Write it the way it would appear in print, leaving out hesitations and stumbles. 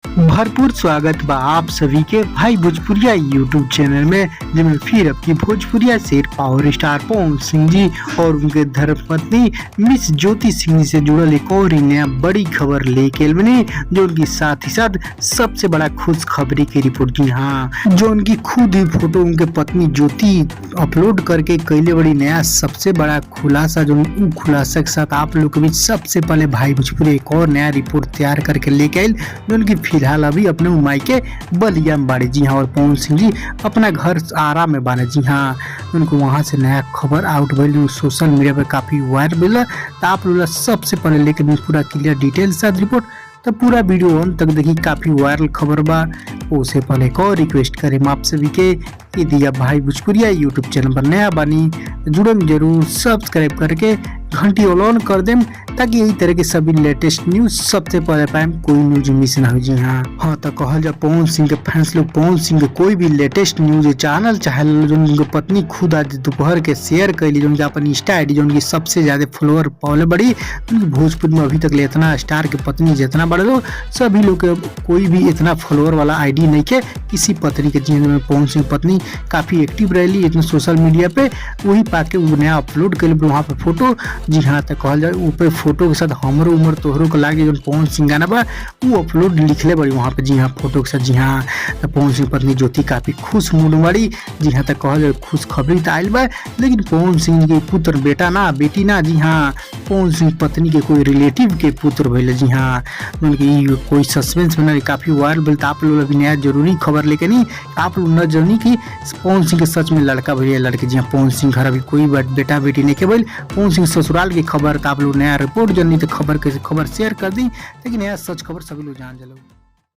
भरपूर स्वागत बा आप सभी के भाई भोजपुरिया यूट्यूब चैनल में, जिसमें फिर अब की भोजपुरिया शेर पावर स्टार पवन सिंह जी और उनके धर्मपत्नी मिस ज्योति सिंह जी से जुड़ल एक और ही नया बड़ी खबर लेके बने, जो उनकी साथ ही साथ सबसे बड़ा खुशखबरी की रिपोर्ट। जी हाँ, जो उनकी खुद ही फोटो उनके पत्नी ज्योति अपलोड करके कैले बड़ी नया सबसे बड़ा खुलासा, जो खुलासा के साथ आप लोग के बीच सबसे पहले भाई भोजपुरी एक और नया रिपोर्ट तैयार करके लेके आये, जो उनकी फिलहाल अभी अपने उमाई के बलिया में बाड़े। जी हाँ, और पवन सिंह जी अपना घर आरा में बाने। जी हाँ, उनको वहां से नया खबर आउट भइल, सोशल मीडिया पे काफी वायरल भइल। तो आप लोग सबसे पहले लेके पूरा क्लियर डिटेल साथ रिपोर्ट, तो पूरा वीडियो अंत तक देखी, काफी वायरल खबर बा। उससे पहले एक और रिक्वेस्ट करें आप सभी के, यदि आप भाई भोजपुरिया यूट्यूब चैनल पर नया बानी जुड़े में जरूर सब्सक्राइब करके घंटी ऑन कर दें, ताकि यही तरह के सभी लेटेस्ट न्यूज सबसे पहले पाए, कोई न्यूज मिस ना हो। जी हाँ, तो कहल जा पवन सिंह के फैंस लोग पवन सिंह के कोई भी लेटेस्ट न्यूज चैनल चाहे जो उनके पत्नी खुद आज दोपहर के शेयर कैली, जो अपन इंस्टा आईडी जो उनकी सबसे ज्यादा फॉलोअर पहले बड़ी, उनकी भोजपुर में अभी तक इतना स्टार के पत्नी जितना बड़े लोग सभी लोग के कोई भी इतना फॉलोअर वाला आईडी नहीं के किसी पत्नी के। जीवन में पवन सिंह पत्नी काफी एक्टिव रही इतना सोशल मीडिया पे, वही पाके वो नया अपलोड कर वहाँ पे फोटो। जी हाँ, तो कहल जाए ऊपर फोटो के साथ हमरो उम्र तोहरों के लागे, जो पवन सिंह गाना बा वो अपलोड लिखले बड़ी वहाँ पे। जी हाँ, फोटो के साथ। जी हाँ, तो पवन सिंह पत्नी ज्योति काफी खुश मूड बड़ी। जी हाँ, तो कहल जाए खुश खबरी तो आयल बा, लेकिन पवन सिंह के पुत्र बेटा ना बेटी ना। जी हाँ, पवन सिंह पत्नी के कोई रिलेटिव के पुत्र भइले। जी हाँ, उनकी कोई सस्पेंस में काफी वायरल भइल। आप लोग अभी नया जरूरी खबर लेके नहीं, आप लोग न जानी कि पवन सिंह के सच में लड़का भइले लड़के। जी हाँ, पवन सिंह घर अभी कोई बेटा बेटी नहीं के भइल। पवन सिंह ससुराल की खबर, तो आप लोग नया रिपोर्ट जनी तो खबर शेयर कर दी, लेकिन नया सच खबर सभी लोग जान चलो।